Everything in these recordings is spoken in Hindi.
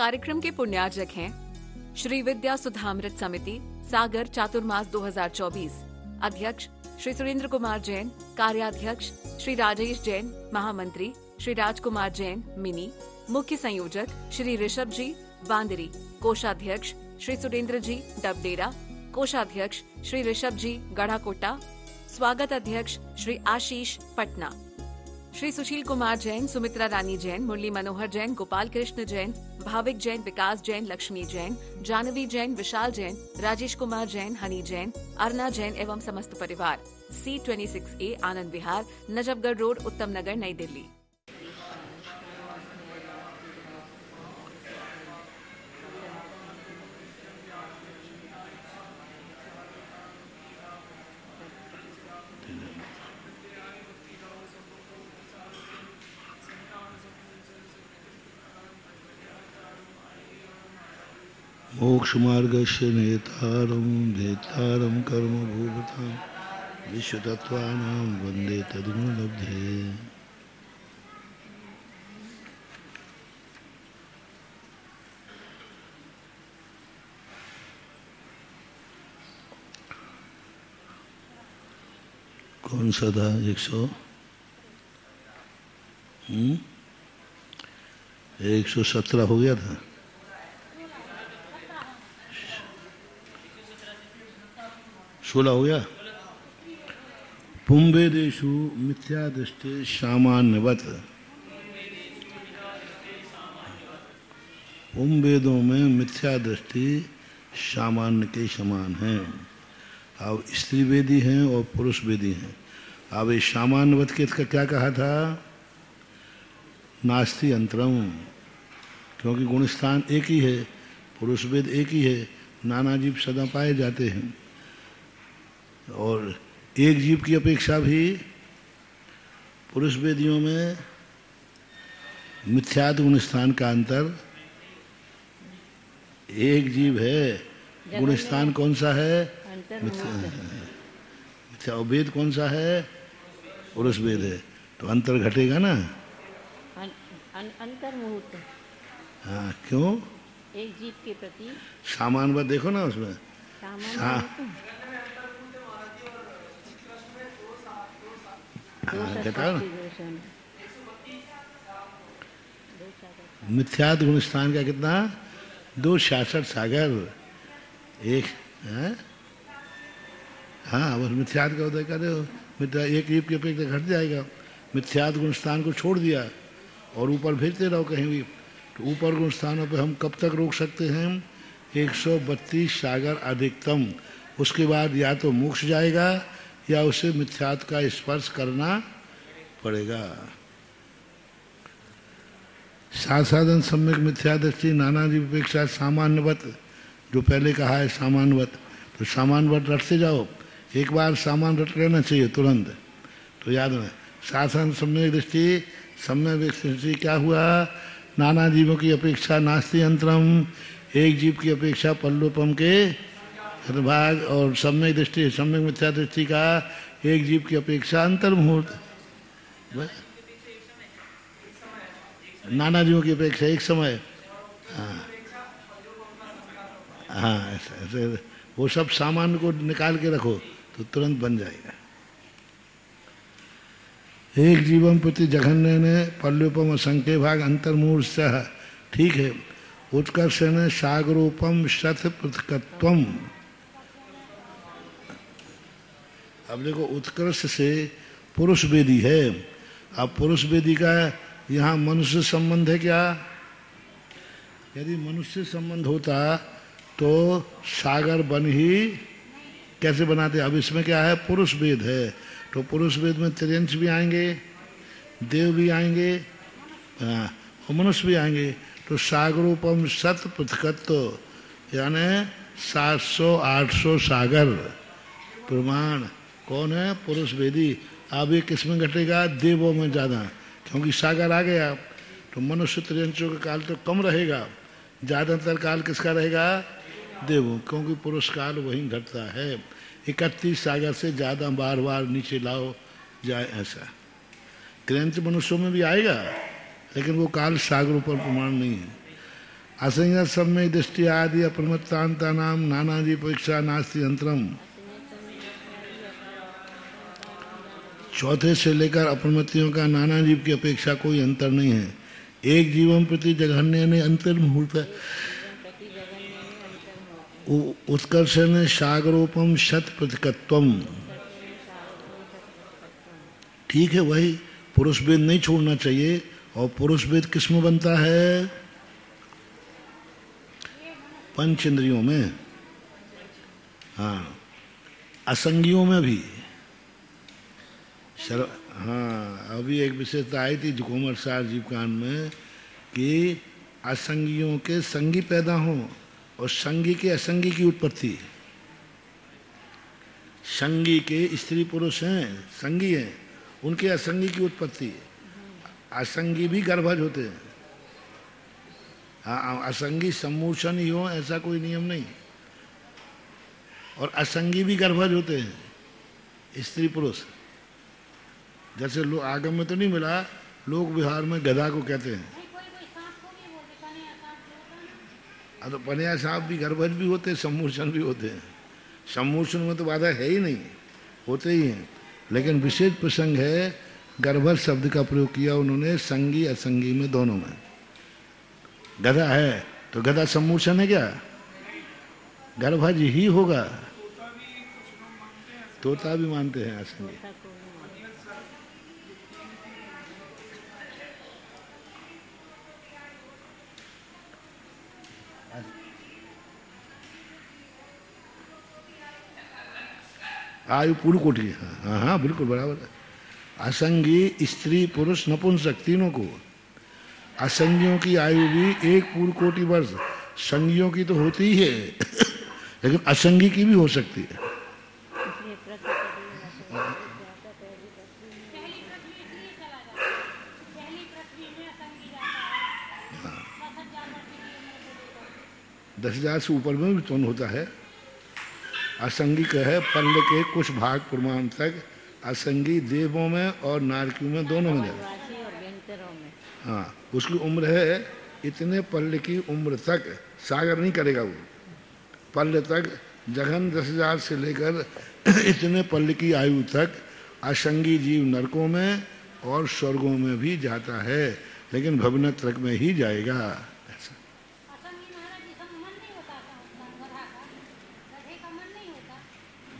कार्यक्रम के पुण्यार्जक हैं श्री विद्या सुधामृत समिति सागर चातुर्मास 2024, अध्यक्ष श्री सुरेंद्र कुमार जैन, कार्याध्यक्ष श्री राजेश जैन, महामंत्री श्री राजकुमार जैन मिनी, मुख्य संयोजक श्री ऋषभ जी बांदरी, कोषाध्यक्ष श्री सुरेंद्र जी डबडेरा, कोषाध्यक्ष श्री ऋषभ जी गढ़ाकोटा, स्वागत अध्यक्ष श्री आशीष पटना। श्री सुशील कुमार जैन, सुमित्रा रानी जैन, मुरली मनोहर जैन, गोपाल कृष्ण जैन, भाविक जैन, विकास जैन, लक्ष्मी जैन, जानवी जैन, विशाल जैन, राजेश कुमार जैन, हनी जैन, अर्ना जैन एवं समस्त परिवार। C26A आनंद विहार, नजफगढ़ रोड, उत्तम नगर, नई दिल्ली। मोक्षमार्गस्य नेतारं भेतारं कर्मभूभृतां विश्वतत्त्वानां वन्दे तद्गुणलब्धे। कौन सा था 117 हो गया था। सोलह हो गया। पुंबेदेषु मिथ्या दृष्टि सामान्यवत, पुंबेदों में मिथ्या दृष्टि सामान्य के समान है। अब स्त्री वेदी हैं और पुरुष वेदी हैं। अब इस सामान्यवत के इसका क्या कहा था? नास्ति अंतरम, क्योंकि गुणस्थान एक ही है, पुरुष वेद एक ही है, नाना जीव सदा पाए जाते हैं। और एक जीव की अपेक्षा भी पुरुष वेदियों में मिथ्यात्व गुणस्थान का अंतर, एक जीव है, गुणस्थान कौन सा है? मिथ्या। वेद कौन सा है? पुरुष वेद है, तो अंतर घटेगा ना। अंतर मुहूर्त। हाँ, क्यों? एक जीव के प्रति सामान्य देखो ना उसमें। मिथ्यात गुणस्थान का कितना? 266 सागर एक है। हाँ, बस मिथ्यात का उदय कर रहे हो, मिथ्या एक जीव की अपेक्षा घट जाएगा। मिथ्यात गुणस्थान को छोड़ दिया और ऊपर भेजते रहो कहीं भी, तो ऊपर गुणस्थानों पे हम कब तक रोक सकते हैं? 132 सागर अधिकतम। उसके बाद या तो मोक्ष जाएगा या उसे मिथ्यात का स्पर्श करना पड़ेगा। साधन सम्यक मिथ्या दृष्टि नाना जीव अपेक्षा सामान्यवत, जो पहले कहा है सामान्यवत, तो सामान्यवत रटते जाओ। एक बार सामान्य रट लेना चाहिए तुरंत, तो याद में साधन सम्यक दृष्टि। सम्यक दृष्टि क्या हुआ? नाना जीवों की अपेक्षा नास्ति अंतरम, एक जीव की अपेक्षा पल्लोपम के भाग। और सम्यक दृष्टि, सम्यक मिथ्या दृष्टि का एक जीव की अपेक्षा अंतर्मुहूर्त। नाना जीवों की अपेक्षा एक समय। हाँ हाँ, ऐसे वो सब सामान्य को निकाल के रखो तो तुरंत बन जाएगा। एक जीवम प्रति जघन्य ने पल्लोपम असंख्य भाग अंतर्मुहूर्त। ठीक है। उत्कर्ष ने सागरोपम शत पृथकत्वम। अब देखो, उत्कर्ष से पुरुष वेदी है। अब पुरुष वेदी का यहाँ मनुष्य संबंध है क्या? यदि मनुष्य संबंध होता तो सागर बन ही कैसे बनाते? अब इसमें क्या है? पुरुष वेद है, तो पुरुष वेद में त्रियंश भी आएंगे, देव भी आएंगे, और मनुष्य भी आएंगे। तो सागरोपम शत पृथकत्व यानी 700-800 सागर प्रमाण कौन है? पुरुष वेदी। अब ये किसमें घटेगा? देवों में ज़्यादा, क्योंकि सागर आ गया। तो मनुष्य त्रियंशों का काल तो कम रहेगा, ज़्यादातर काल किसका रहेगा? देवों, क्योंकि पुरुष काल वहीं घटता है। 31 सागर से ज़्यादा बार बार नीचे लाओ जाए ऐसा। त्रियंश मनुष्यों में भी आएगा, लेकिन वो काल सागरों पर प्रमाण नहीं है। असंयत सम्यक दृष्टि आदि अप्रमत्तांता नाम नानाजी परीक्षा नास्ति अंतरम। चौथे से लेकर अप्रमतियों का नाना जीव की अपेक्षा कोई अंतर नहीं है। एक जीवन प्रति जघन्य ने अंतर मुहूर्त उत्कर्ष ने सागरोपम शत प्रतिकत्वम। ठीक है, वही पुरुष भेद नहीं छोड़ना चाहिए। और पुरुष भेद किसमें बनता है? पंच इंद्रियों में, हाँ, असंगियों में भी। हाँ, अभी एक विशेषता आई थी कोमल सार जीव कांड में कि असंगियों के संगी पैदा हों और संगी के असंगी की उत्पत्ति। संगी के स्त्री पुरुष हैं, संगी हैं, उनके असंगी की उत्पत्ति। असंगी भी गर्भज होते हैं। हाँ, असंगी सम्मूर्छन ही हो ऐसा कोई नियम नहीं, और असंगी भी गर्भज होते हैं, स्त्री पुरुष। जैसे लोग आगम में तो नहीं मिला, लोग बिहार में गधा को कहते हैं। तो पनिया सांप भी गर्भज भी होते हैं, सम्मूर्छन भी होते हैं। सम्मूर्छन में तो बाधा है ही नहीं, होते ही हैं। लेकिन विशेष प्रसंग है, गर्भज शब्द का प्रयोग किया उन्होंने संगी असंगी में, दोनों में। गधा है तो गधा सम्मूर्छन है क्या? गर्भज ही होगा। तोता भी मानते हैं असंगी। आयु पूर्ण कोटि, हाँ हाँ बिल्कुल बराबर है। असंगी स्त्री पुरुष नपुंसक तीनों को। असंगियों की आयु भी एक पूर्ण कोटि वर्ष, संगियों की तो होती ही है लेकिन असंगी की भी हो सकती है। हाँ, 10,000 से ऊपर में भी उत्पन्न होता है। असंगी है पल्ल के कुछ भाग प्रमाण तक, असंगी देवों में और नारकियों में, दोनों में। हाँ, उसकी उम्र है इतने पल्ल की उम्र तक, सागर नहीं करेगा वो, पल्ल तक, जघन 10,000 से लेकर इतने पल्ल की आयु तक असंगी जीव नरकों में और स्वर्गों में भी जाता है, लेकिन भवनत्रक में ही जाएगा।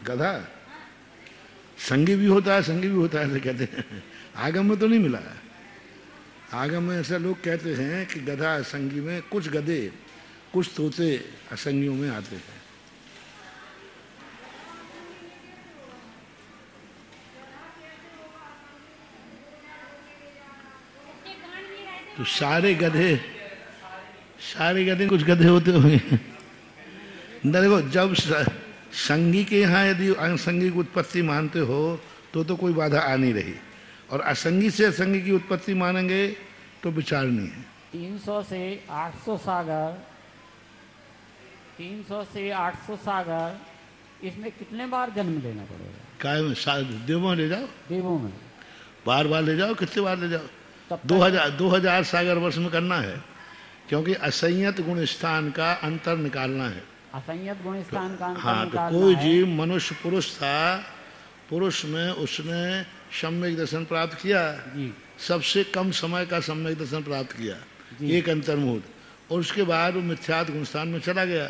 गधा संगी भी होता है, संगी भी होता है ऐसे कहते हैं। आगम में तो नहीं मिला है। आगम में ऐसा लोग कहते हैं कि गधा असंगी में, कुछ गधे कुछ तोते असंगियों में आते हैं। तो सारे गधे कुछ गधे होते होंगे। देखो, जब संगी के यहाँ यदि असंगी की उत्पत्ति मानते हो तो कोई बाधा आ नहीं रही, और असंगी से असंगी की उत्पत्ति मानेंगे तो विचार नहीं है। 300 से 800 सागर, 300 से 800 सागर, इसमें कितने बार जन्म लेना पड़ेगा? काय में? देवों में ले जाओ, देवों में बार बार ले जाओ, कितने बार ले जाओ? 2000 सागर वर्ष में करना है, क्योंकि असंयत गुण स्थान का अंतर निकालना है। असंयत गुण स्थान का अंतर हाँ, तो कोई जीव मनुष्य पुरुष था, पुरुष में उसने सम्यक दर्शन प्राप्त किया, सबसे कम समय का सम्यक दर्शन प्राप्त किया, एक अंतर्मुहूर्त, और उसके बाद वो मिथ्यात गुण स्थान में चला गया।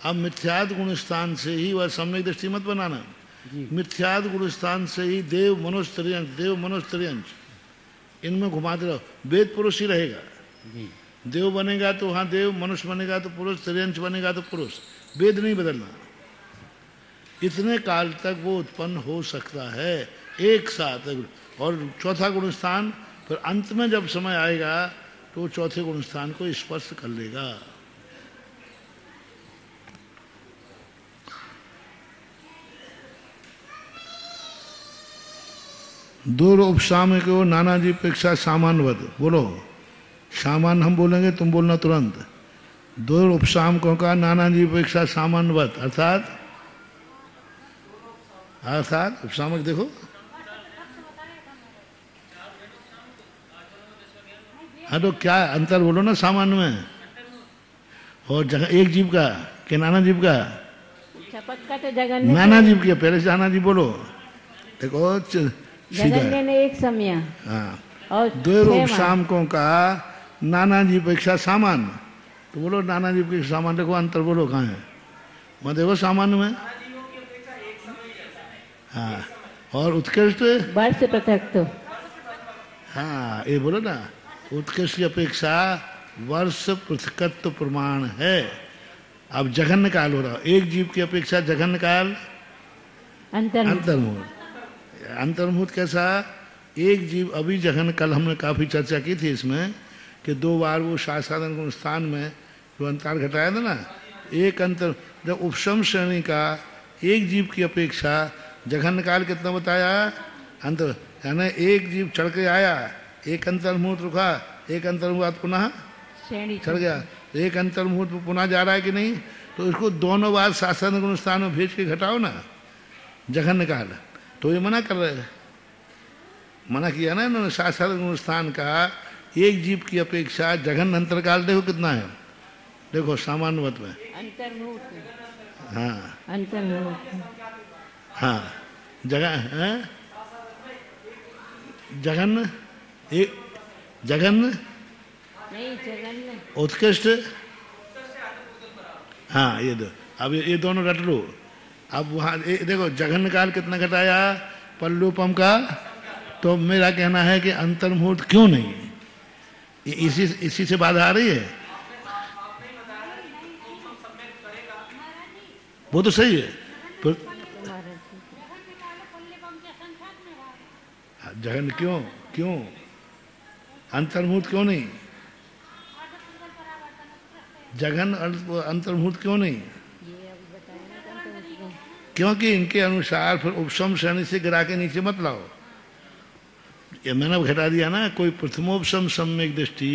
अब मिथ्यात गुण स्थान से ही वह सम्यक दृष्टि मत बनाना, मिथ्यात गुण स्थान से ही देव मनुष्य त्रियंश इनमें घुमाते रहो। वेद पुरुष ही रहेगा। देव बनेगा तो वहाँ देव, मनुष्य बनेगा तो पुरुष, त्रियंश बनेगा तो पुरुष, वेद नहीं बदलना। इतने काल तक वो उत्पन्न हो सकता है एक साथ। और चौथा गुण स्थान फिर अंत में जब समय आएगा तो चौथे गुण स्थान को स्पर्श कर लेगा। दो उपसामयिक को नाना जी अपेक्षा सामान्यवत। बोलो, सामान्य हम बोलेंगे, तुम बोलना तुरंत। दो उपसामकों का नाना जी अपेक्षा सामान्यवत, अर्थात उपसामक देखो, हाँ तो क्या अंतर बोलो ना सामान्य में। और एक जीव का कि नाना जीव का? शपथ का तो जगन्य नाना जीव की, पहले से नाना जी बोलो। देखो सीधा जगन्य ने एक समय हाँ, और दो रूप 6 माह। शामकों का नाना जी अपेक्षा सामान्य, तो बोलो नाना जी के सामान्य, देखो अंतर बोलो कहाँ है? वहाँ देखो सामान्य में। हाँ, और उत्कृष्ट वर्ष पृथक तो हाँ ये बोलो ना, उत्कृष्ट की अपेक्षा वर्ष पृथकत्व प्रमाण है। अब जघन्य काल हो रहा, एक जीव की अपेक्षा जघन्य काल अंतर्मुहूर्त। अंतर्मुहूर्त कैसा? एक जीव अभी जघन्य, कल हमने काफी चर्चा की थी इसमें कि 2 बार वो साधन गुण स्थान में जो अंतर घटाया था ना, एक अंतर, जब उपशम श्रेणी का एक जीव की अपेक्षा जघन्य काल कितना बताया? अंतर, यानी एक जीव चढ़ के आया, एक अंतर्मुहूर्त रुका, एक अंतर्मुहूर्त पुनः श्रेणी चढ़ गया, तो एक अंतर्मुहूर्त पुनः जा रहा है कि नहीं? तो इसको दोनों बार शासन गुण स्थान में भेज के घटाओ ना जघन्य काल। तो ये मना कर रहे हैं, मना किया ना इन्होंने, शासन गुण स्थान का एक जीव की अपेक्षा जघन्य अंतर काल देखो कितना है, देखो सामान्यवत में। अंतर्मुहूर्त। हाँ अंतर्मुहूर्त हाँ, जगह जघन्य, एक जघन्य नहीं जगन्य उत्कृष्ट, हाँ ये दो, अब ये दोनों रट लो। अब वहाँ देखो जघन्य काल कितना घटाया पल्लूपम का, तो मेरा कहना है कि अंतर्मुहूर्त क्यों नहीं, इसी से बाधा आ रही है। वो तो सही है, पर जघन्य क्यों, क्यों अंतर्मुहूर्त क्यों नहीं? जघन्य अंतर्मुहूर्त क्यों नहीं? क्योंकि इनके अनुसार फिर उपशम श्रेणी से गिरा के नीचे मत लाओ। ये मैंने घटा दिया ना, कोई प्रथमोपशम सम्यक दृष्टि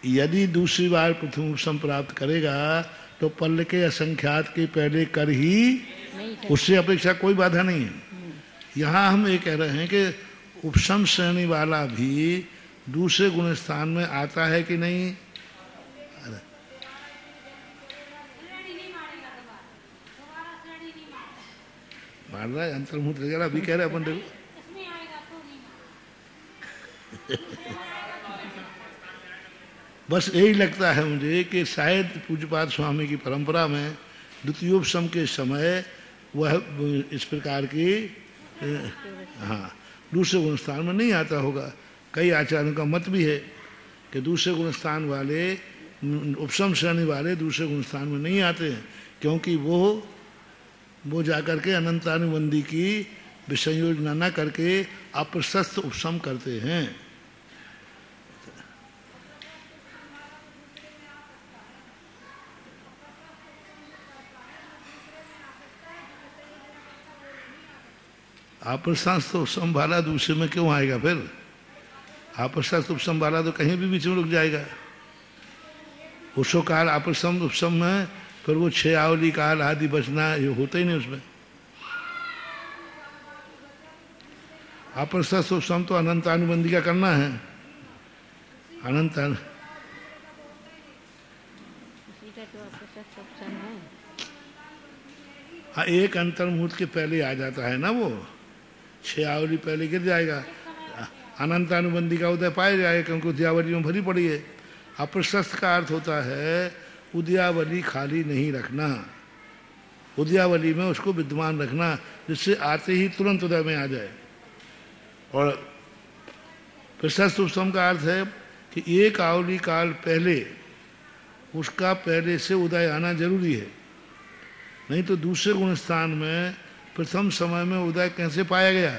यदि दूसरी बार प्रथमोपशम प्राप्त करेगा तो पल्ल के असंख्यात के पहले कर ही, उससे अपेक्षा कोई बाधा नहीं है। यहाँ हम ये कह रहे हैं कि उपशम श्रेणी वाला भी दूसरे गुण स्थान में आता है कि नहीं? मार रहा है अंतर्मुहूर्त वगैरह, अभी कह रहे अपन देखो। बस यही लगता है मुझे कि शायद पूज्यपाद स्वामी की परंपरा में द्वितीयोपशम के समय वह इस प्रकार की हाँ दूसरे गुण स्थान में नहीं आता होगा। कई आचार्यों का मत भी है कि दूसरे गुण स्थान वाले, उपशम श्रेणी वाले दूसरे गुण स्थान में नहीं आते हैं, क्योंकि वो जाकर के अनंतानुबंधी की विसंयोजना न करके अप्रशस्त उपशम करते हैं। अप्रशस्त उपशम वाला दूसरे में क्यों आएगा फिर? अप्रशस्त उपशम वाला तो कहीं भी बीच में रुक जाएगा। उसो काल अप्रशम उपशम में फिर वो 6 आवली काल आदि बचना ये होता ही नहीं उसमें। अप्रशस्त उपशम तो अनंतानुबंधी का करना है, हाँ एक अंतर्मुहूर्त के पहले आ जाता है ना, वो 6 आवली पहले गिर जाएगा, अनंतानुबंधी का उदय पाया जाएगा, क्योंकि उद्यावली में भरी पड़ी है। अप्रशस्त का अर्थ होता है उद्यावली खाली नहीं रखना, उद्यावली में उसको विद्यमान रखना, जिससे आते ही तुरंत उदय में आ जाए। और प्रशस्त उपशम का अर्थ है कि एक आवली काल पहले उसका पहले से उदय आना जरूरी है, नहीं तो दूसरे गुण स्थान में प्रथम समय में उदय कैसे पाया गया?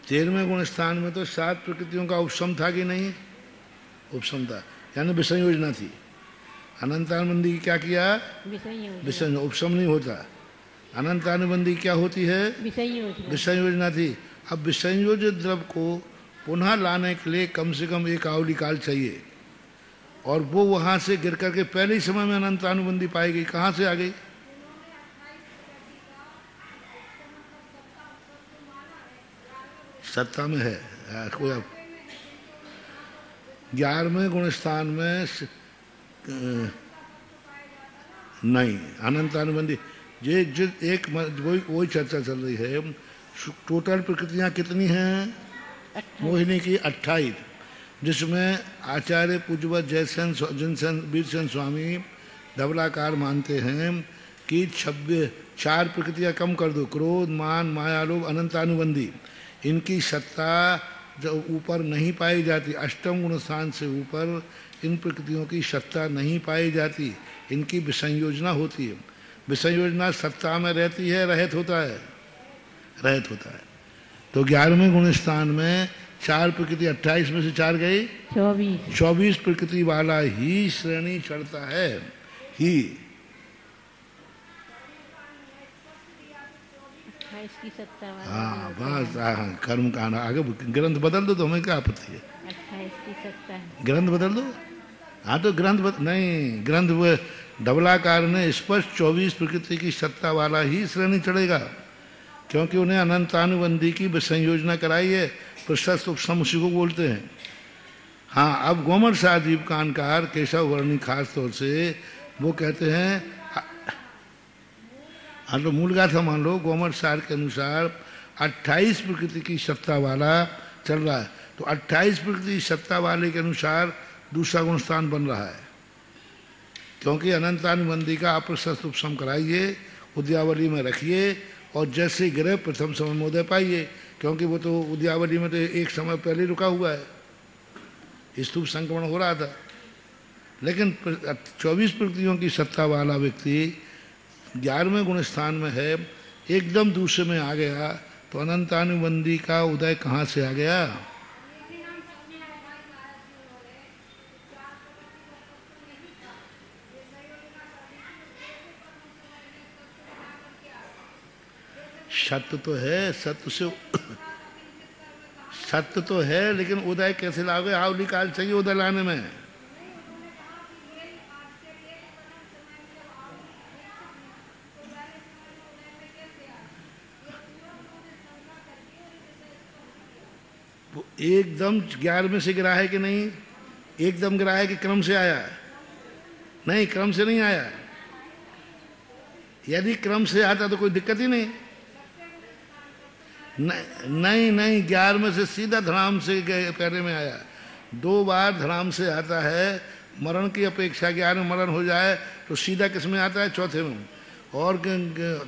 13वें गुण स्थान में तो 7 प्रकृतियों का उपशम था कि नहीं? उपशम था, यानी विसंयोजना थी। अनंतानुबंधी की क्या किया? विसंयोजना। उपशम नहीं होता, अनंतानुबंधी क्या होती है? विसंयोजना थी। अब विसंयोजित द्रव को पुनः लाने के लिए कम से कम एक आवली काल चाहिए, और वो वहां से गिर करके पहले ही समय में अनंतानुबंधी पाई गई। कहां से आ गई? सत्ता में है कोई। 11वें गुण स्थान में नहीं, अनंतानुबंधी ये जो एक वही चर्चा चल रही है। टोटल प्रकृतियां कितनी हैं मोहिनी की? 28, जिसमें आचार्य पूज्यवत जयसेन वीरसेन स्वामी धवलाकार मानते हैं कि 4 प्रकृतियां कम कर दो, क्रोध, मान, माया, लोभ, अनंतानुबंधी, इनकी सत्ता जो ऊपर नहीं पाई जाती। अष्टम गुण स्थान से ऊपर इन प्रकृतियों की सत्ता नहीं पाई जाती, इनकी विसंयोजना होती है। विसंयोजना सत्ता में रहती है, रहित होता है, रहित होता है। तो 11वें गुण स्थान में 4 प्रकृति, 28 में से 4 गई 24 प्रकृति वाला ही श्रेणी चढ़ता है ही। 28 की सत्ता वाला। हाँ बस, हाँ कर्म का आगे ग्रंथ बदल दो तो हमें क्या आपत्ति है? 28 की सत्ता है। ग्रंथ बदल दो। हाँ तो नहीं, ग्रंथ धवलाकार ने स्पष्ट 24 प्रकृति की सत्ता वाला ही श्रेणी चढ़ेगा, क्योंकि उन्हें अनंतानुबंधी की विसंयोजना कराई है। प्रशस्त उपसम उसी को बोलते हैं। हाँ, अब गोमर शाह दीपकानकार केशव वर्णी खास तौर से वो कहते हैं, हाँ तो मूल गाथा मान लो, गोमर शाह के अनुसार 28 प्रकृति की सत्ता वाला चल रहा है। तो 28 प्रकृति की सत्ता वाले के अनुसार दूसरा गुण स्थान बन रहा है, क्योंकि अनंतानुबंधी का अप्रशस्त उपसम कराइए, उद्यावली में रखिए, और जैसे ग्रह प्रथम समन्वोदय पाइए, क्योंकि वो तो उद्यावली में तो एक समय पहले रुका हुआ है, स्तूप संक्रमण हो रहा था। लेकिन 24 प्रकृतियों की सत्ता वाला व्यक्ति 11वें गुण स्थान में है, एकदम दूसरे में आ गया, तो अनंतानुबंधी का उदय कहाँ से आ गया? सत्य तो है, सत्य तो है, लेकिन उदय कैसे लाओगे? आवली काल चाहिए उदय लाने में। वो एकदम 11वें से गिरा है कि नहीं? एकदम गिरा है कि क्रम से आया? नहीं, क्रम से नहीं आया। यदि क्रम से आता तो कोई दिक्कत ही नहीं। नहीं, 11वें से सीधा धराम से पहले में आया। 2 बार धराम से आता है, मरण की अपेक्षा 11वें मरण हो जाए तो सीधा किस में आता है? चौथे में। और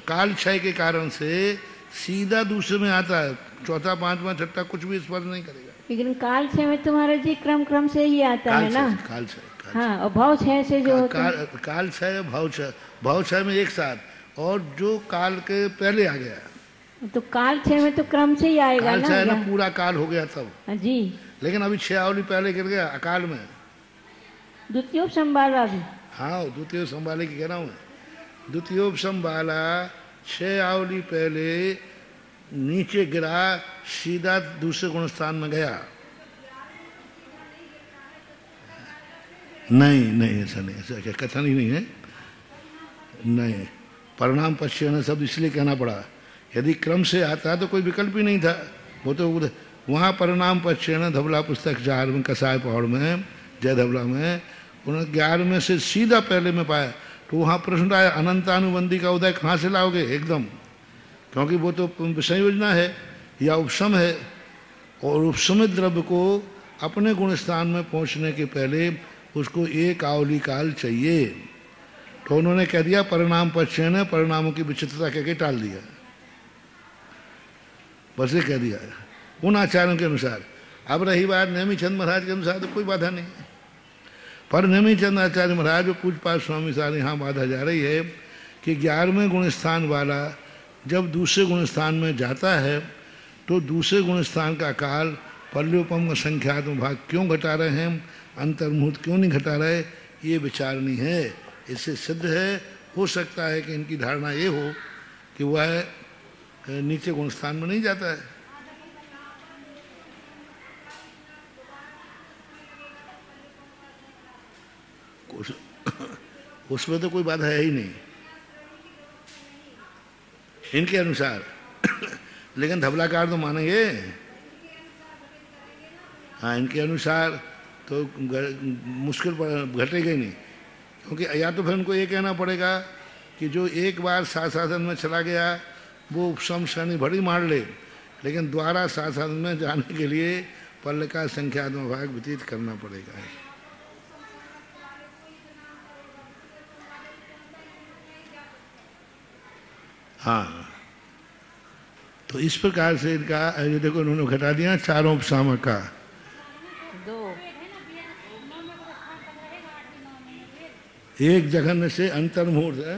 काल क्षय के कारण से सीधा दूसरे में आता है, चौथा, पांचवा, छठा कुछ भी स्पर्श नहीं करेगा। लेकिन काल क्षय में तुम्हारा जी क्रम से ही आता है ना? काल क्षय, हाँ, और भाव क्षय से जो काल क्षय, भाव क्षय में एक साथ, और जो काल के पहले आ गया तो काल क्षय में तो क्रम से ही आएगा ना? काल क्षय ना पूरा काल हो गया तब जी। लेकिन अभी 6 आवली पहले गिर गया अकाल में, द्वितीयोप संभाला भी। हाँ, द्वितीय संभाले की कह रहा हूँ। द्वितीयोप संभाला 6 आवली पहले नीचे गिरा, सीधा दूसरे गुण स्थान में गया। नहीं, ऐसा नहीं, ऐसा क्या कथन ही नहीं है। नहीं, परिणाम पश्चिम शब्द इसलिए कहना पड़ा, यदि क्रम से आता तो कोई विकल्प ही नहीं था। वो तो वहाँ परिणाम पश्चिम धवला पुस्तक 4 में, कसाय पहाड़ में, जय धवला में, उन्होंने 11वें से सीधा पहले में पाया। तो वहाँ प्रश्न आया, अनंतानुबंधी का उदय कहाँ से लाओगे? एकदम, क्योंकि वो तो संयोजना है या उपशम है, और उपशमित द्रव्य को अपने गुण स्थान में पहुँचने के पहले उसको एक आवली काल चाहिए। तो उन्होंने कह दिया परिणाम पश्चिम ने परिणामों की विचित्रता कह के टाल दिया, बस ये कह दिया उन आचार्यों के अनुसार। अब रही बात नेमीचंद महाराज के अनुसार तो कोई बाधा नहीं, पर नेमीचंद आचार्य महाराज, पूज्यपाद स्वामी साहब यहाँ बाधा जा रही है कि 11वें गुण स्थान वाला जब दूसरे गुण स्थान में जाता है तो दूसरे गुण स्थान का काल पल्योपम संख्यात्मक भाग क्यों घटा रहे हैं, अंतर्मुहूर्त क्यों नहीं घटा रहे, ये विचारणी है। इससे सिद्ध है, हो सकता है कि इनकी धारणा ये हो कि वह नीचे गुण स्थान में नहीं जाता है। उसमें तो कोई बाधा है ही नहीं इनके अनुसार। लेकिन धवलाकार तो मानेंगे। हाँ, इनके अनुसार तो मुश्किल घटेगा ही नहीं, क्योंकि या तो फिर उनको ये कहना पड़ेगा कि जो एक बार साधन में चला गया वो उपशम श्रेणी भरी मार ले, लेकिन द्वारा साधन में जाने के लिए पल्ल का संख्यात्मक भाग व्यतीत करना पड़ेगा। हाँ, तो इस प्रकार से इनका ये देखो उन्होंने घटा दिया चारों उपसामक का। एक जघन्य से अंतर्मुहूर्त है,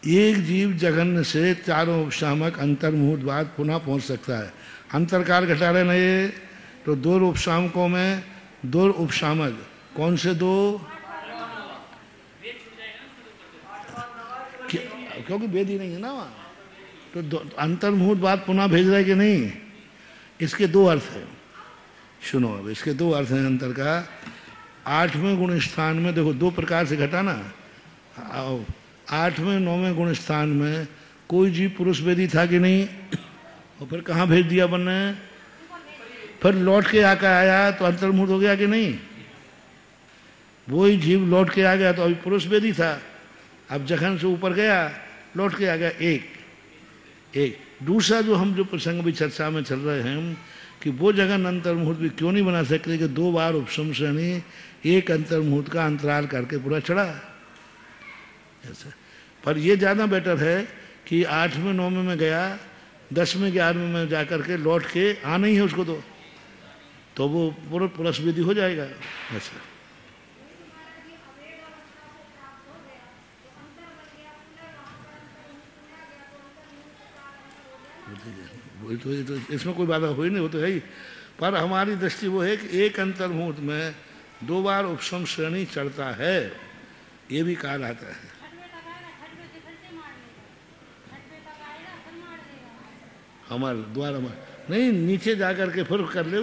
एक जीव जघन्य से चारों उपसामक अंतर्मुहूर्त बाद पुनः पहुंच सकता है। अंतरकाल घटा रहे ना ये, तो दो उपसामकों में दो उपसामक, कौन से दो? क्योंकि वेद ही नहीं है ना वहाँ, तो अंतर्मुहूर्त बाद पुनः भेज रहा है कि नहीं? इसके दो अर्थ हैं, सुनो अब इसके दो अर्थ हैं अंतर का। 8वें गुण स्थान में देखो दो प्रकार से घटा ना, 8वें 9वें गुण स्थान में कोई जीव पुरुष वेदी था कि नहीं, और फिर कहाँ भेज दिया अपन ने? फिर लौट के आकर आया तो अंतर्मुहूर्त हो गया कि नहीं? वही जीव लौट के आ गया तो अभी पुरुष वेदी था, अब जखन से ऊपर गया लौट के आ गया। एक दूसरा जो हम जो प्रसंग भी चर्चा में चल रहे हैं कि वो जगह अंतर्मुहूर्त भी क्यों नहीं बना सकते कि 2 बार उपशम श्रेणी एक अंतर्मुहूर्त का अंतराल करके पूरा चढ़ा ऐसा। पर ये ज़्यादा बेटर है कि 8वें 9वें में गया, 10वें 11वें में जा कर के लौट के आना ही है उसको, तो वो पूरा पुरुष विधि हो जाएगा ऐसा। तो इसमें कोई बाधा हुई नहीं, वो तो है ही, पर हमारी दृष्टि वो है कि एक अंतर्मुहूर्त में 2 बार उपशम श्रेणी चढ़ता है, ये भी कहा जाता है। हमारे द्वारा नहीं, नीचे जा करके फिर कर ले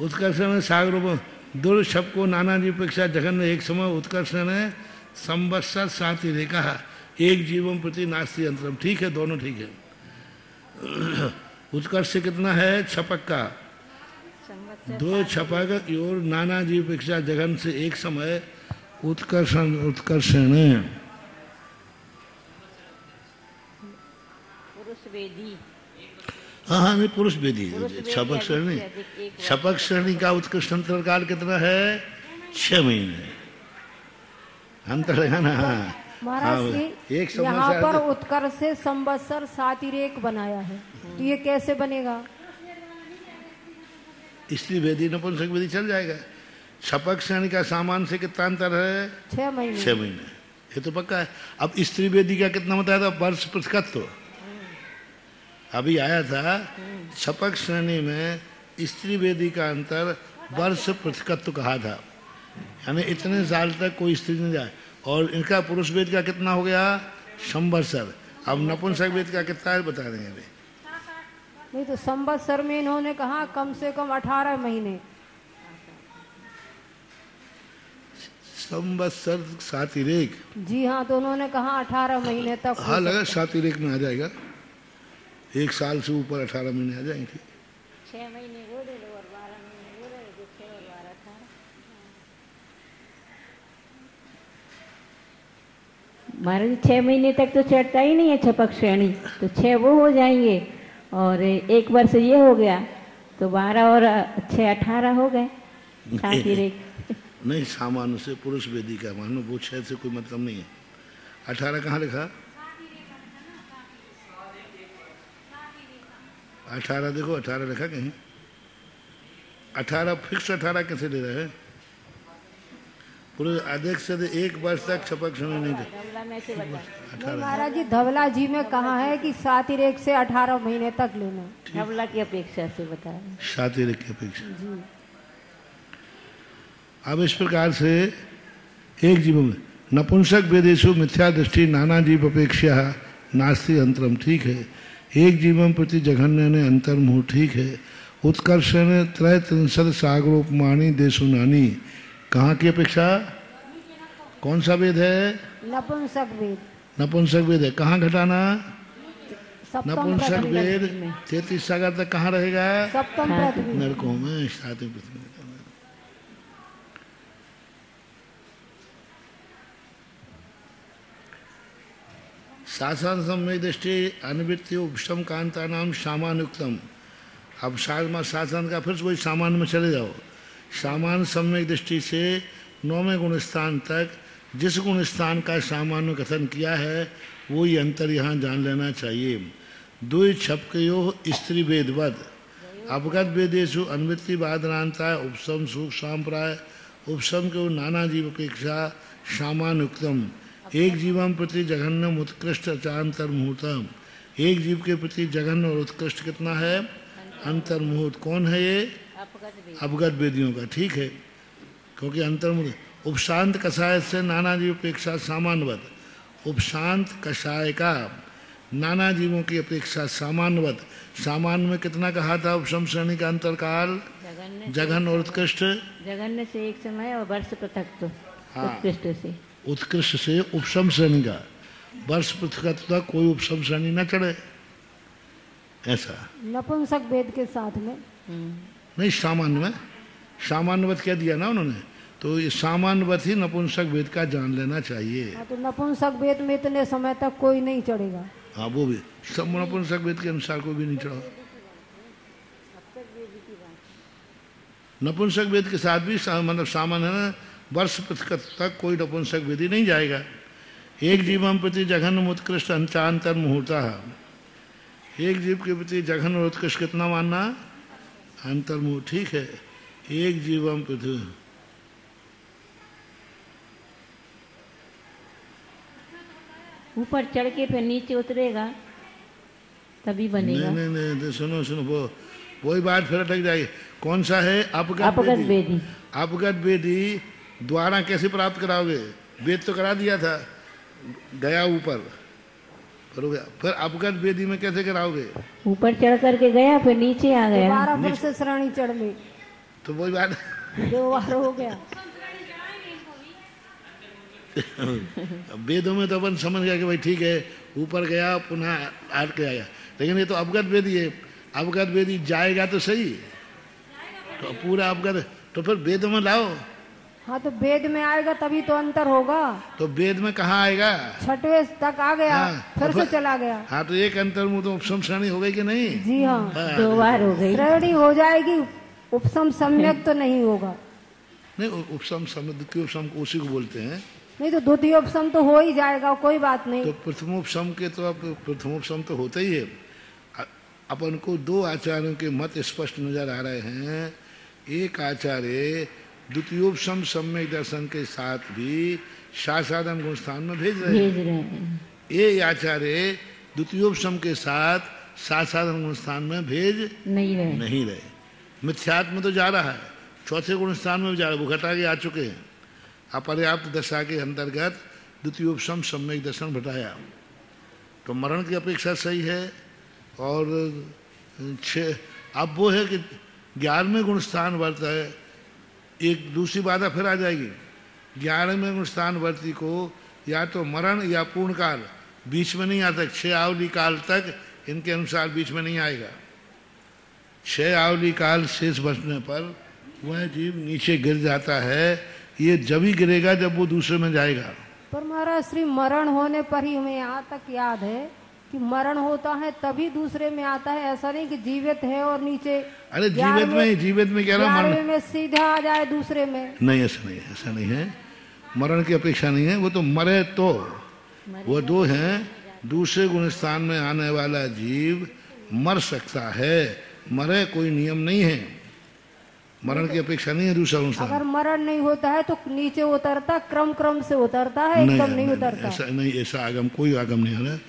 उत्कर्षण सागर दुर्शब को नाना जी अपेक्षा जघन्य एक समय उत्कर्षण है संवत्सर साथ ही कहा एक जीवन प्रति नास्ति अंतरम। ठीक है, दोनों ठीक है। उत्कर्ष कितना है? छपक का 2 छपक और नाना जी अपेक्षा जघन से एक समय उत्कर्षण हाँ नहीं पुरुष वेदी छपक श्रेणी। छपक श्रेणी का उत्कृष्ट अंतरकाल कितना है? 6 महीने अंतर है ना। महाराज एक यहाँ पर उत्कर्ष से संवत्सर सातिरेक बनाया है, तो ये कैसे बनेगा? स्त्री वेदी नपुंसक वेदी चल जाएगा। छपक श्रेणी का सामान से कितना अंतर है? 6 महीने। 6 महीने, ये तो पक्का है। अब स्त्री वेदी का कितना बताया था? वर्ष प्रतिशत अभी आया था। छपक श्रेणी में स्त्री वेदी का अंतर वर्ष प्रतिशत कहा था, यानी इतने साल तक कोई स्त्री नहीं जाए। और इनका पुरुष वेद का कितना हो गया? संवत्सर। अब नपुंसक वेद का कितना है बता देंगे अभी। नहीं तो संवत्सर में इन्होंने कहा कम से कम 18 महीने। संवत्सर सातिरेक जी हाँ, तो उन्होंने कहा 18 महीने तक। हाँ लगा सातिरेक में आ जाएगा, 1 साल से ऊपर 18 महीने आ जाएंगे। 6 महीने वो ले लो और 12 महीने वो ले लो, 6 और 12 18। महाराज 6 महीने तक तो चढ़ता ही नहीं है छपक श्रेणी, तो 6 वो हो जाएंगे और 1 वर्ष ये हो गया, तो 12 और 6 18 हो गए सातिरेक। नहीं, सामान्य से पुरुष वेदी का मानो वो 6 से कोई मतलब नहीं है। 18 कहाँ लिखा? 18 देखो, 18 लिखा कहीं? 18 फिक्स 18 कैसे ले रहे हैं? पूरे अधिक से 1 वर्ष तक छपक श्रेणी नहीं थे। महाराज जी धवला जी में कहा है कि सातिरेक से 18 महीने तक लेना, धवला की अपेक्षा से बताया, सातिरेक की अपेक्षा। अब इस प्रकार से एक जीव में नपुंसक वेदेशु मिथ्या दृष्टि नाना जीव अपेक्षा नास्ति अंतरम। ठीक है, एक जीवन प्रति जघन्य ने अंतर्मुहूर्त। ठीक है। उत्कर्षण 33 सागरोपमानी देशुनानी कहाँ की अपेक्षा? कौन सा वेद है? नपुंसक वेद। नपुंसक वेद है। कहाँ घटाना? सप्तम नपुंसक पृथ्वी वेद में। 33 सागर तक कहाँ रहेगा? सप्तम पृथ्वी में। नरकों में, सातवीं पृथ्वी में। शासन सम्यक दृष्टि अनिवृत्ति उपशम कांता नाम सामान्युक्तम। अब शासन का फिर वही सामान्य में चले जाओ। सामान्य सम्यक दृष्टि से 9वें गुण स्थान तक जिस गुण स्थान का सामान्य कथन किया है वो ये अंतर यहाँ जान लेना चाहिए। द्वि छपकयो स्त्री वेदवद अवगत वेदेशु अनवृत्ति बादनांता उपसम सुख सांप्राय उपसम के नाना जीव अपेक्षा सामान्युक्तम। एक जीवम प्रति जघन्यम उत्कृष्ट अंतर्मुहूर्तम। एक जीव के प्रति जघन्य और उत्कृष्ट कितना है? अंतर्मुहूर्त। कौन है ये? अवगत वेदियों का। ठीक है, क्योंकि अंतर्मुहूर्त उपशांत कषाय से नाना जीव अपेक्षा सामान्यवत। उपशांत कषाय का नाना जीवों की अपेक्षा सामान्यवत। सामान्य में कितना कहा था? उपशम श्रेणी का अंतरकाल जघन और उत्कृष्ट। जघन्य से एक समय और वर्ष पृथक तो हाँ। उत्कृष्ट से। उत्कृष्ट से उपशम श्रेणी का वर्ष पृथक तक कोई उपशम श्रेणी न चढ़े, ऐसा। नपुंसक वेद के साथ में नहीं, सामान्य में सामान्यवत कह दिया ना उन्होंने, तो ये सामान्यवत ही नपुंसक वेद का जान लेना चाहिए। हाँ, तो नपुंसक वेद में इतने समय तक कोई नहीं चढ़ेगा। हाँ, वो भी सब नपुंसक वेद के अनुसार कोई भी नहीं चढ़ा। नपुंसक वेद के साथ भी मतलब सामान्य है ना, वर्ष पृथक तक कोई नपुंसक वेदी नहीं जाएगा। एक जीवम प्रति जघन उत्कृष्ट अंतर मुहूर्ता। एक जीव के प्रति जघन और उत्कृष्ट कितना मानना? अंतर्मुहूर्त। ठीक है, एक जीवम प्रति ऊपर चढ़ के फिर नीचे उतरेगा तभी बनेगा। नहीं नहीं नहीं, सुनो सुनो, वो वही बात फिर अटक जाएगी। कौन सा है? अपगत वेदी। अपगत वेदी द्वारा कैसे प्राप्त कराओगे? वेद तो करा दिया था, गया ऊपर पर हो गया, फिर अपगत वेदी में कैसे कराओगे? ऊपर चढ़ करके गया फिर नीचे आ गया। दोबारा फिर से श्रेणी चढ़ ली तो वही बात 2 बार हो गया। वेदों में तो अपन समझ गया कि भाई ठीक है, ऊपर गया पुनः आट के आया, लेकिन ये तो अवगत वेदी है। अवगत वेदी जाएगा तो सही, तो पूरा अवगत, तो फिर वेदों में लाओ। हाँ, तो वेद में आएगा तभी तो अंतर होगा। तो वेद में कहाँ आएगा? 6वें तक आ गया। हाँ, फिर तो से चला गया। हाँ, तो एक अंतर्मुहूर्त तो उपशम श्रेणी हो गई कि नहीं? जी हाँ, हाँ, 2 बार हो गई। श्रेणी हो जाएगी, उपसम सम्यक तो नहीं होगा। नहीं, उपशम शब्द क्यों उपशम उसी को बोलते हैं। नहीं तो द्वितीय उपसम तो हो ही जाएगा, कोई बात नहीं। तो प्रथमोपशम के तो अब प्रथमोपशम तो होता ही है। अपन को 2 आचार्यों के मत स्पष्ट नजर आ रहे हैं। एक आचार्य द्वितीयोपशम सम्यक दर्शन के साथ भी शासादम गुण स्थान में भेज रहे हैं। ये आचार्य द्वितीयोपशम के साथ शासादम गुण स्थान में भेज नहीं रहे। मिथ्यात्म में तो जा रहा है, 4थे गुण स्थान में भी जा रहा है, वो घटा के आ चुके हैं। अपर्याप्त दशा के अंतर्गत द्वितीयोपशम सम्यक दर्शन घटाया, तो मरण की अपेक्षा सही है। और 6 अब वो है कि 11वें गुण स्थान वर्त है। एक दूसरी बाधा फिर आ जाएगी। 11वें गुण स्थान वर्ती को या तो मरण या पूर्ण काल बीच में नहीं आता। 6 आवली काल तक इनके अनुसार बीच में नहीं आएगा। 6 आवली काल शेष बचने पर वह जीव नीचे गिर जाता है। ये जब ही गिरेगा जब वो दूसरे में जाएगा। पर महाराज श्री मरण होने पर ही हमें यहाँ तक याद है कि मरण होता है तभी दूसरे में आता है। ऐसा नहीं कि जीवित है और नीचे, अरे जीवित में कह रहा हूँ, में सीधा आ जाए दूसरे में। नहीं, ऐसा नहीं है। मरण की अपेक्षा नहीं है। वो तो मरे तो वो 2 हैं। दूसरे गुण स्थान में आने वाला जीव मर सकता है, मरे कोई नियम नहीं है। मरण की अपेक्षा नहीं है दूसरा गुण स्थान। अगर मरण नहीं होता है तो नीचे उतरता, क्रम से उतरता है, एकदम नहीं उतरता। ऐसा नहीं, ऐसा आगम कोई आगम नहीं है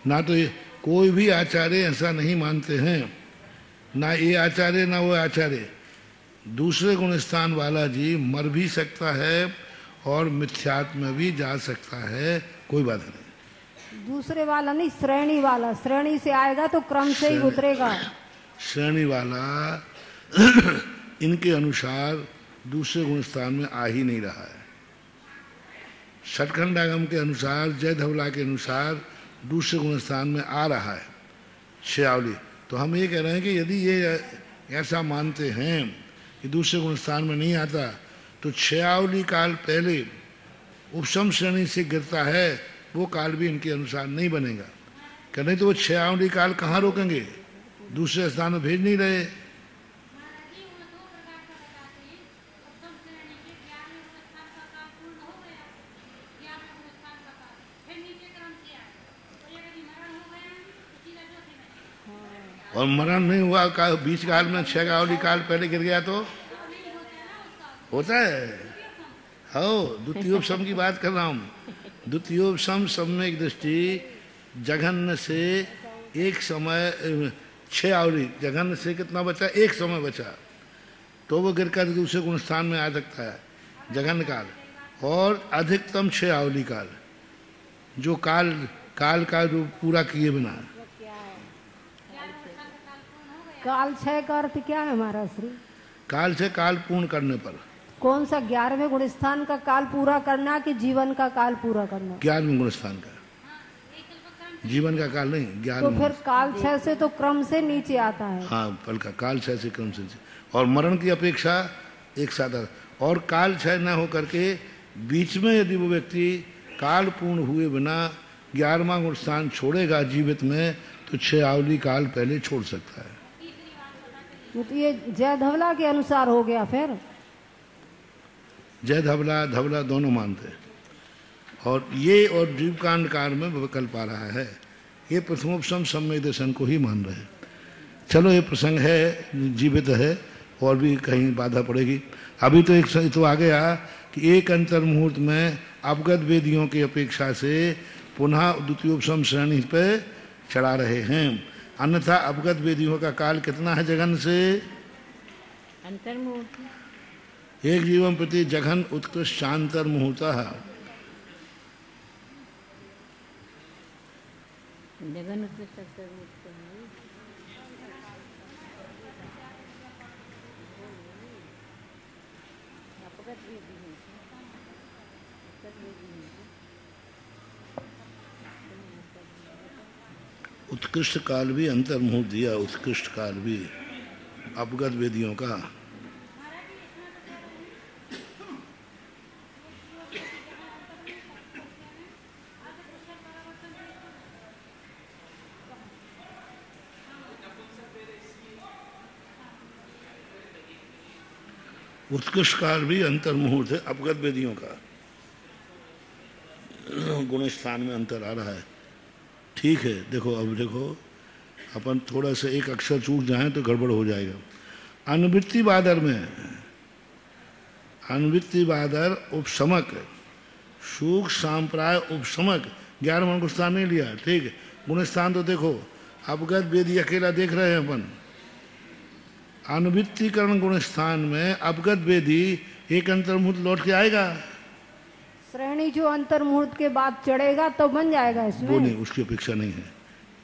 ना। तो कोई भी आचार्य ऐसा नहीं मानते हैं, ना ये आचार्य ना वो आचार्य। दूसरे गुण स्थान वाला जीव मर भी सकता है और मिथ्यात्म में भी जा सकता है, कोई बात नहीं। दूसरे वाला नहीं, श्रेणी वाला। श्रेणी से आएगा तो क्रम से ही उतरेगा। श्रेणी वाला इनके अनुसार दूसरे गुण स्थान में आ ही नहीं रहा है। षटखंडागम के अनुसार, जय धवला के अनुसार दूसरे गुण स्थान में आ रहा है छयावली। तो हम ये कह रहे हैं कि यदि ये ऐसा मानते हैं कि दूसरे गुण स्थान में नहीं आता, तो छयावली काल पहले उपशम श्रेणी से गिरता है, वो काल भी इनके अनुसार नहीं बनेगा। नहीं तो वो छयावली काल कहाँ रोकेंगे, दूसरे स्थान में भेज नहीं रहे। और मरण नहीं हुआ बीच काल में, छयावली काल पहले गिर गया तो होता है। हो, द्वितीयोपशम की बात कर रहा हूं। द्वितीयोपशम सम्यक दृष्टि जघन्य से एक समय, छयावली जघन्य से कितना बचा, एक समय बचा, तो वो गिर कर दूसरे गुण स्थान में आ सकता है जघन्य काल। और अधिकतम छयावली काल, जो काल का जो पूरा किए बिना। काल छह का अर्थ क्या है हमारा श्री? काल से काल पूर्ण करने पर। कौन सा 11वें गुण स्थान का काल पूरा करना कि जीवन का काल पूरा करना? 11वें गुण स्थान का, जीवन का काल नहीं, 11। तो फिर काल छह से तो क्रम से नीचे आता है। हाँ, फल का काल छह से क्रम से नीचे, और मरण की अपेक्षा एक साथ। और काल छह न हो करके बीच में यदि वो व्यक्ति काल पूर्ण हुए बिना 11वां गुण स्थान छोड़ेगा जीवित में, तो छयावली काल पहले छोड़ सकता है। तो ये जय धवला के अनुसार हो गया। फिर जय धवला दोनों मानते हैं, और ये और जीवकांड काल में विकल्प आ रहा है। ये प्रथमोपशम सम्यक दर्शन को ही मान रहे हैं। चलो, ये प्रसंग है, जीवित है, और भी कहीं बाधा पड़ेगी। अभी तो एक तो आ गया कि एक अंतर मुहूर्त में अवगत वेदियों की अपेक्षा से पुनः द्वितीयोपशम श्रेणी पे चढ़ा रहे हैं। अन्यथा अवगत वेदियों का काल कितना है जघन से? अंतर मुहूर्त एक जीवन प्रति जघन उत्कृष्ट शांतर मुहूर्त। जघन उत्कृष्ट अंतर मुहूर्त उत्कृष्ट काल भी अंतर मुहूर्त दिया, उत्कृष्ट काल भी अवगत वेदियों का। उत्कृष्ट काल भी अंतर मुहूर्त है अवगत वेदियों का। गुण स्थान में अंतर आ रहा है। ठीक है, देखो अब देखो, अपन थोड़ा सा एक अक्षर चूक जाए तो गड़बड़ हो जाएगा। अनुवृत्ति बादर में, अनुवृत्ति बादर उपशमक, सूख सांप्राय उपशमक, 11वां गुण स्थान नहीं लिया। ठीक है, गुण स्थान तो देखो, अवगत वेदी अकेला देख रहे हैं अपन। अनुवृत्तिकरण गुण स्थान में अवगत वेदी एक अंतर्मुहूर्त लौट के आएगा। श्रेणी जो अंतर मुहूर्त के बाद चढ़ेगा तो बन जाएगा इसमें। वो नहीं, उसकी अपेक्षा नहीं है।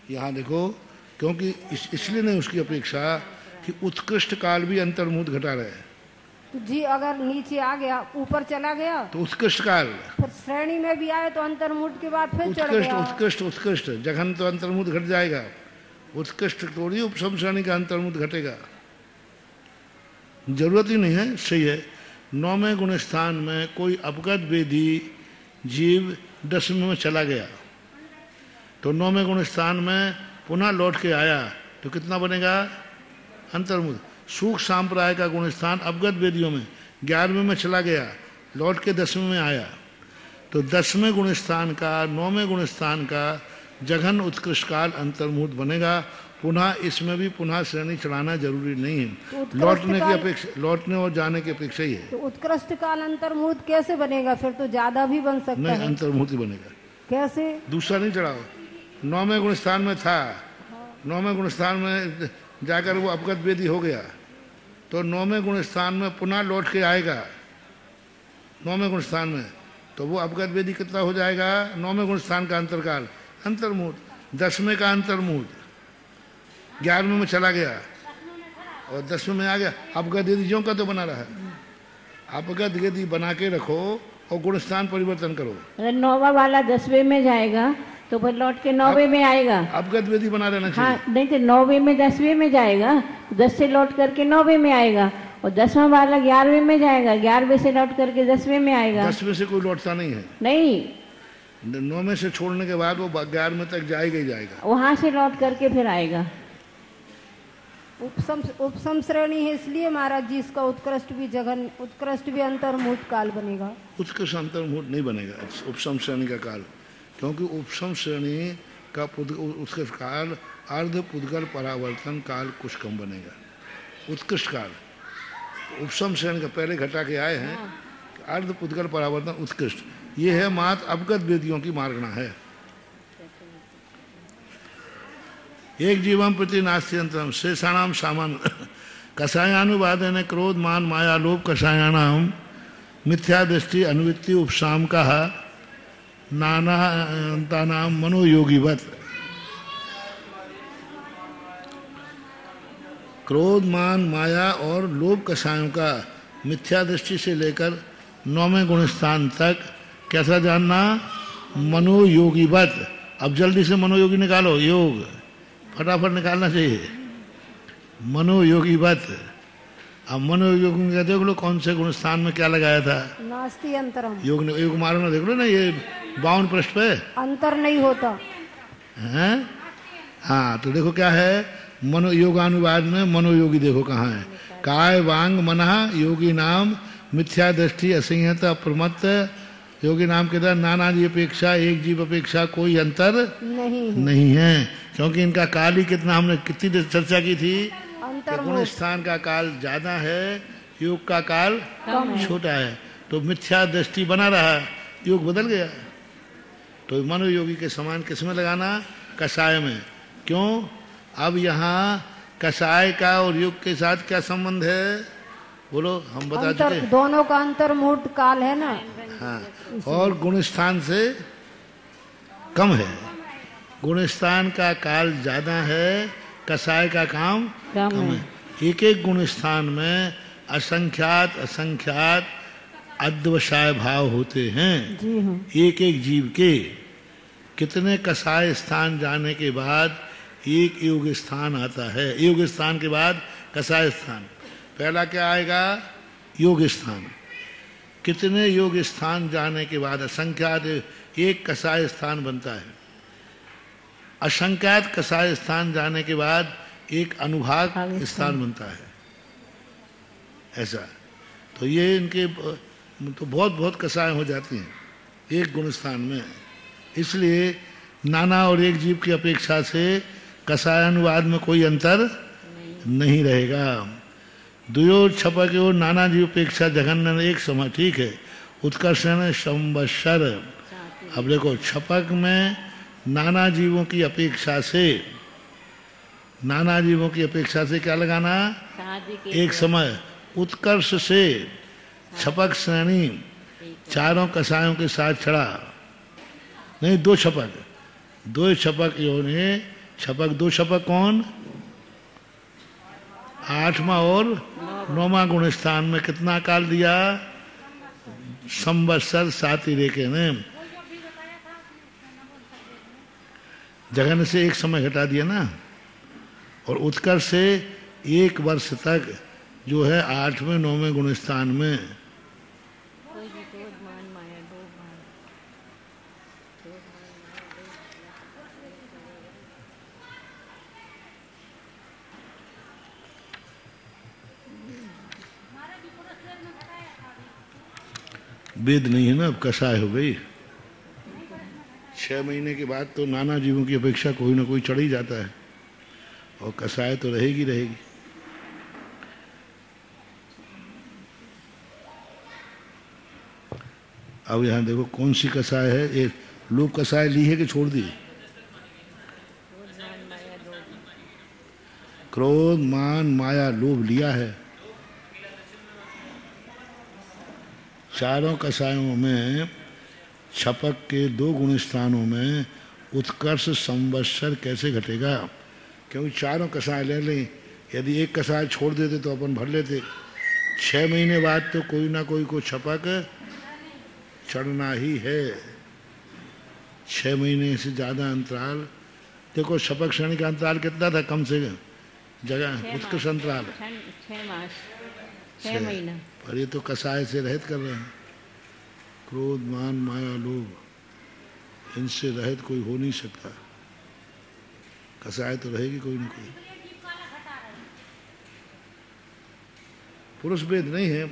यहाँ देखो, क्योंकि इसलिए नहीं उसकी अपेक्षा कि उत्कृष्ट काल भी अंतर मुहूर्त घटा रहे हैं। तो जी अगर नीचे आ गया, ऊपर चला गया, तो उत्कृष्ट काल फिर श्रेणी में भी आए तो अंतर मुहूर्त के बाद फिर चढ़ उत्कृष्ट गया। उत्कृष्ट उत्कृष्ट जघन तो अंतर मुहूर्त घट जाएगा। उत्कृष्ट थोड़ी उपशम श्रेणी का अंतर मुहूर्त घटेगा, जरूरत ही नहीं है। सही है, 9वें गुण स्थान में कोई अवगत वेदी जीव 10वें में चला गया, तो 9वें गुण स्थान में पुनः लौट के आया, तो कितना बनेगा? अंतर्मुहूर्त। सूख सांप्राय का गुण स्थान अवगत वेदियों में 11वें में चला गया, लौट के 10वें में आया, तो 10वें गुण स्थान का 9वें गुण स्थान का जघन उत्कृष्ट काल अंतर्मुहूर्त बनेगा। पुनः इसमें भी पुनः श्रेणी चढ़ाना जरूरी नहीं है, तो लौटने की अपेक्षा, लौटने और जाने की अपेक्षा ही है। तो उत्कृष्ट काल अंतर मुहूर्त कैसे बनेगा? फिर तो ज्यादा भी बन सकता नहीं, है। अंतर्मुहूर्त बनेगा। कैसे? दूसरा नहीं चढ़ाओ। 9वें गुण स्थान में था, 9वें गुण स्थान में जाकर वो अवगत वेदी हो गया, तो 9वें गुण स्थान में पुनः लौट के आएगा 9वें गुण स्थान में, तो वो अवगत वेदी कितना हो जाएगा? 9वें गुण स्थान का अंतरकाल अंतर्मुहूर्त। 10वें का अंतर्मुहूर्त 11वें में चला गया और 10वें में आ गया। अवगत वेदी ज्यों का तो बना रहा है। अवगत वेदी बना के रखो और गुण स्थान परिवर्तन करो। अगर 9वां वाला 10वें में जाएगा तो फिर लौट के 9वें में आएगा। अपगत वेदी बना रहना चाहिए। हाँ, नहीं तो 9वें में 10वें में जाएगा, 10 से लौट करके 9वें में आएगा, और 10वां वाला 11वें में जाएगा, 11वें से लौट करके 10वें में आएगा। 10वें से कोई लौटता नहीं है। नहीं, 9वें से छोड़ने के बाद वो 11वें तक जाएगा ही जाएगा। वहां से लौट करके फिर आएगा। उपसम श्रेणी है, इसलिए महाराज जी इसका उत्कृष्ट भी अंतर्मुहूर्त काल बनेगा। उत्कृष्ट अंतर्मुहूर्त नहीं बनेगा उपसम श्रेणी का काल, क्योंकि उपसम श्रेणी का उत्कृष्ट काल अर्ध पुद्गल परावर्तन काल कुछ कम बनेगा। उत्कृष्ट काल उपसम श्रेणी का पहले घटा के आए हैं, अर्ध पुद्गल परावर्तन उत्कृष्ट, ये है मात अपगत वेदियों की मार्गना है। एक जीवम प्रति नास्त्यंतरम शेषाणाम सामान कषायानुवादेन क्रोध मान माया लोभ कषायाणाम मिथ्या दृष्टि अनुवृत्ति उपसाम का नानांतानाम मनोयोगीवत। क्रोध मान माया और लोभ कषायों का मिथ्या दृष्टि से लेकर 9वें गुण स्थान तक कैसा जानना? मनोयोगीवत। अब जल्दी से मनोयोगी निकालो, योग फटाफट निकालना चाहिए। मनोयोगीवत। अब मनोयोगी में देख लो कौन से गुण स्थान में क्या लगाया था? नास्ति अंतरम। योग मारो ना, देख लो ना, ये 52 पृष्ठ पे अंतर नहीं होता है। हाँ, तो देखो क्या है मनोयोगानुवाद में मनोयोगी देखो कहाँ है। काय वांग मना योगी नाम मिथ्या दृष्टि असंयत अप्रमत्त योगी नाम के द्वारा नाना जी अपेक्षा एक जीव अपेक्षा कोई अंतर नहीं है, क्योंकि इनका काल ही कितना, हमने कितनी देर चर्चा की थी कि गुण स्थान का काल ज्यादा है, योग का काल छोटा है, तो मिथ्या दृष्टि बना रहा, योग बदल गया। तो मनोयोगी के समान किसमें लगाना? कषाय में। क्यों? अब यहाँ कषाय का और योग के साथ क्या संबंध है? बोलो, हम बता चुके। दोनों का अंतर्मुहूर्त काल है ना। हाँ, और गुण स्थान से कम है। गुण स्थान का काल ज्यादा है, कषाय का काम कम है। एक एक गुण स्थान में असंख्यात असंख्यात अद्वशाय भाव होते हैं। जी हाँ। एक एक जीव के कितने कषाय स्थान जाने के बाद एक योग स्थान आता है। योग स्थान के बाद कषाय स्थान। पहला क्या आएगा? योग स्थान। कितने योग स्थान जाने के बाद असंख्यात एक कषाय स्थान बनता है। असंख्यात कषाय स्थान जाने के बाद एक अनुभाग स्थान बनता है। ऐसा तो ये इनके तो बहुत बहुत कषाय हो जाती हैं एक गुण स्थान में। इसलिए नाना और एक जीव की अपेक्षा से कषायानुवाद में कोई अंतर नहीं रहेगा। दुयो छपक और नाना जीव अपेक्षा जघन्य एक समय, ठीक है। उत्कर्षण संवत्सर। अब देखो छपक में नाना जीवों की अपेक्षा से, नाना जीवों की अपेक्षा से क्या लगाना? एक समय। उत्कर्ष से छपक श्रेणी चारों कषायों के साथ चढ़ा, नहीं दो छपक, दो छपक योने छपक, दो छपक कौन? 8वां और 9वां गुण स्थान में कितना काल दिया? संवत्सर 7 रेखे ने। जघन से एक समय घटा दिया ना, और उत्कर्ष से 1 वर्ष तक जो है 8वें 9वें गुण स्थान में। वेद नहीं है ना, अब कषाय हो गई। 6 महीने के बाद तो नाना जीवों की अपेक्षा कोई ना कोई चढ़ ही जाता है, और कषाय तो रहेगी रहेगी। अब यहाँ देखो कौन सी कषाय है। एक लोभ कषाय ली है कि छोड़ दी? क्रोध मान माया लोभ लिया है। चारों कषायों में छपक के 2 गुण स्थानों में उत्कर्ष संवत्सर कैसे घटेगा? क्योंकि चारों कषाय ले लें, यदि एक कषाय छोड़ देते तो अपन भर लेते। 6 महीने बाद तो कोई ना कोई को छपक चढ़ना ही है। 6 महीने से ज्यादा अंतराल, देखो शपथ श्रेणी का अंतराल कितना था कम से कम जगह, उत्कृष्ट अंतराल 6 मास 6 महीना। पर ये तो कसाय से रहित कर रहे हैं। क्रोध मान माया लोभ, इनसे रहित कोई हो नहीं सकता। कसाय तो रहेगी कोई ना कोई। पुरुष वेद नहीं है,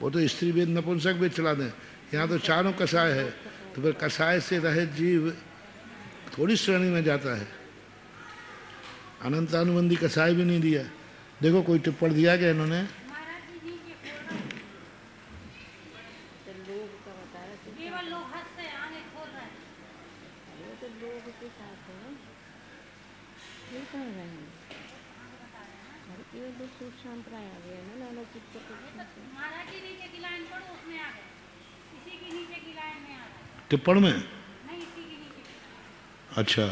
वो तो स्त्री वेद नपुंसक वेद चला दें। यहाँ तो चारों कसाय है, तो फिर कसाय से रहित जीव थोड़ी श्रेणी में जाता है। अनंतानुबंधी कसाय भी नहीं दिया। देखो कोई टिप्पण दिया गया इन्होंने, टिप्पण में। अच्छा,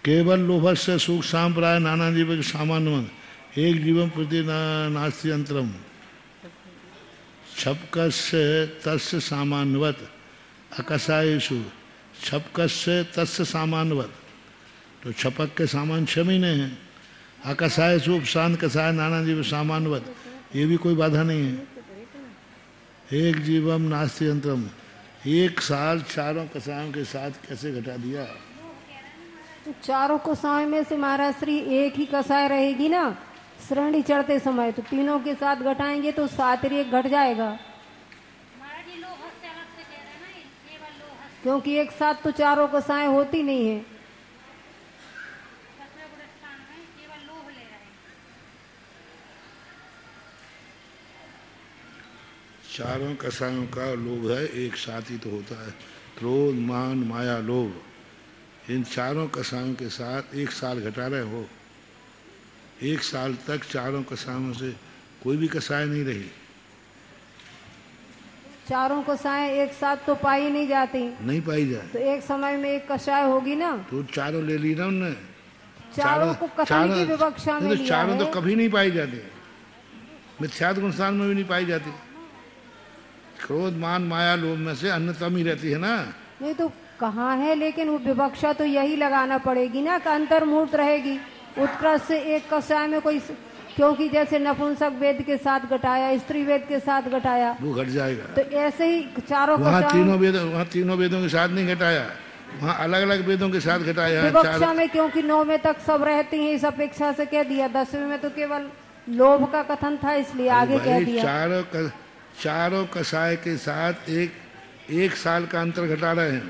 केवल लोभ से सुख सांप्राय नाना जीव के सामान्य एक जीवन प्रति नास्ति अंतरम छपकस्य तस्य सामान्यवत अकसायेषु छपकस्य तस्य सामान्यवत। तो छपक के सामान 6 महीने हैं। अकसायेषु उपशांत कसाय नाना जीव सामान्यवत, ये भी कोई बाधा नहीं है। एक जीवम नास्ति अंतरम, 1 साल चारों कसायों के साथ कैसे घटा दिया। तो चारों कसाय में से महाराज श्री एक ही कसाय रहेगी ना श्रेणी चढ़ते समय, तो तीनों के साथ घटाएंगे तो 7 एक घट जाएगा। क्योंकि एक साथ तो चारों कसाय होती नहीं है। चारों कसायों का लोभ है, एक साथ ही तो होता है। क्रोध मान माया लोभ, इन चारों कसायों के साथ 1 साल घटा रहे हो। 1 साल तक चारों कसायों से कोई भी कसाय नहीं रही। चारों कसाय एक साथ तो पाई नहीं जाती, नहीं पाई जाए तो एक समय में एक कसाय होगी ना। तो चारों ले ली ना उनने। चारों को कथन की विवक्षा में लिया चारों है। तो कभी नहीं पाई जाती, मिथ्यात्व गुण स्थान में भी नहीं पाई जाती। क्रोध मान माया लोभ में से अन्यतम ही रहती है ना। नहीं तो कहाँ है, लेकिन वो विवक्षा तो यही लगाना पड़ेगी ना कि अंतर्मूर्त रहेगी। उत्कृष्ट से एक कसाय में कोई, क्योंकि जैसे नपुंसक वेद के साथ घटाया, स्त्री वेद के साथ घटाया, वो घट जाएगा। तो ऐसे ही चारों वहाँ तीनों वेदों के साथ नहीं घटाया, वहाँ अलग अलग वेदों के साथ घटाया। विवक्षा में क्योंकि 9 में तक सब रहती हैं, इस अपेक्षा से कह दिया। 10वें में तो केवल लोभ का कथन था, इसलिए आगे कह दिया। चारों कसाय के साथ एक साल का अंतर घटा रहे हैं।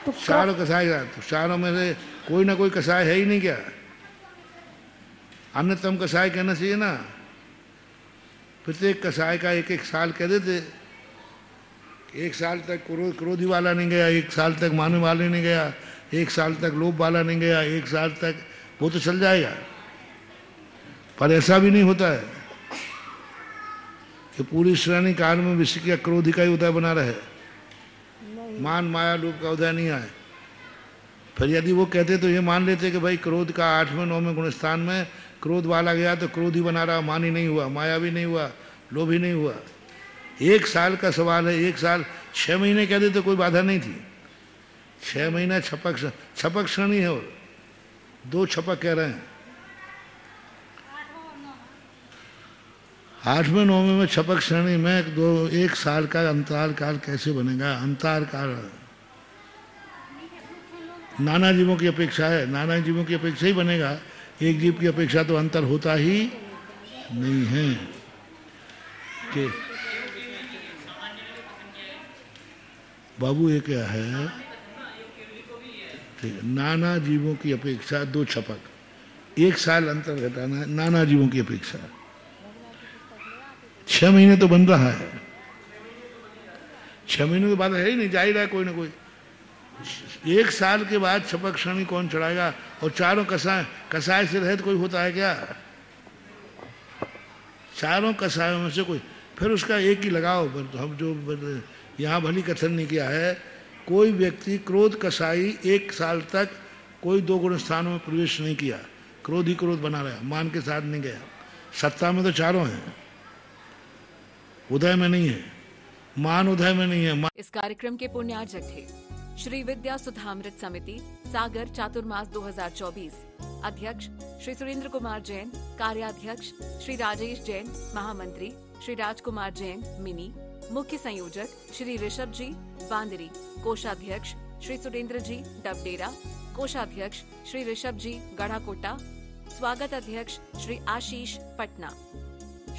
तो चारों कसाय का, तो चारों में से कोई ना कोई कसाय है ही नहीं क्या। अन्यतम कसाय कहना चाहिए ना। प्रत्येक कसाय का 1 साल कह देते। 1 साल तक क्रोधी वाला नहीं गया, 1 साल तक मानव वाला नहीं गया, 1 साल तक लोभ वाला नहीं गया, 1 साल तक, वो तो चल जाएगा। पर ऐसा भी नहीं होता है कि पूरी श्रेणी काल में विषय का क्रोधी का ही उदय बना रहे, मान माया लोभ का उदय नहीं आए। फिर यदि वो कहते तो ये मान लेते कि भाई क्रोध का 8वें 9वें गुण स्थान में क्रोध वाला गया तो क्रोध ही बना रहा, मान ही नहीं हुआ, माया भी नहीं हुआ, लोभ ही नहीं हुआ। 1 साल का सवाल है। 1 साल 6 महीने कहते तो कोई बाधा नहीं थी। 6 महीना छपक श्रेणी है, और 2 छपक कह रहे हैं। 8वें 9वें में छपक श्रेणी में 1 साल का अंतराल काल कैसे बनेगा। अंतर काल नाना जीवों की अपेक्षा है, नाना जीवों की अपेक्षा ही बनेगा। एक जीव की अपेक्षा तो अंतर होता ही नहीं है। कि बाबू ये क्या है, ठीक, नाना जीवों की अपेक्षा 2 छपक, 1 साल अंतर घटाना है नाना जीवों की अपेक्षा। 6 महीने तो बन रहा है। 6 महीने के बाद है ही नहीं, जा ही रहा है कोई ना कोई। 1 साल के बाद छपक श्रेणी कौन चढ़ाएगा। और चारों कसाय से रहित कोई होता है क्या। चारों कसायों में से कोई, फिर उसका एक ही लगाओ। हम जो यहाँ भली कथन नहीं किया है, कोई व्यक्ति क्रोध कसाई 1 साल तक कोई 2 गुण स्थानों में प्रवेश नहीं किया, क्रोध ही क्रोध बना रहा, मान के साथ नहीं गया। सत्ता में तो चारों हैं, उदय में नहीं है। मान उदय में नहीं है। इस कार्यक्रम के पुण्यार्जक थे श्री विद्या सुधामृत समिति सागर चातुर्मास 2024, अध्यक्ष श्री सुरेंद्र कुमार जैन, कार्याध्यक्ष श्री राजेश जैन, महामंत्री श्री राजकुमार जैन मिनी, मुख्य संयोजक श्री ऋषभ जी बांदरी, कोषाध्यक्ष श्री सुरेंद्र जी डबडेरा, कोषाध्यक्ष श्री ऋषभ जी गढ़ाकोटा, स्वागत अध्यक्ष श्री आशीष पटना,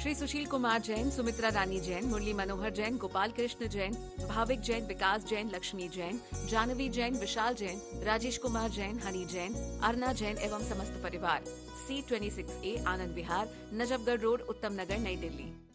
श्री सुशील कुमार जैन, सुमित्रा रानी जैन, मुरली मनोहर जैन, गोपाल कृष्ण जैन, भाविक जैन, विकास जैन, लक्ष्मी जैन, जानवी जैन, विशाल जैन, राजेश कुमार जैन, हनी जैन, अर्ना जैन एवं समस्त परिवार। C26A आनंद विहार, नजफगढ़ रोड, उत्तम नगर, नई दिल्ली।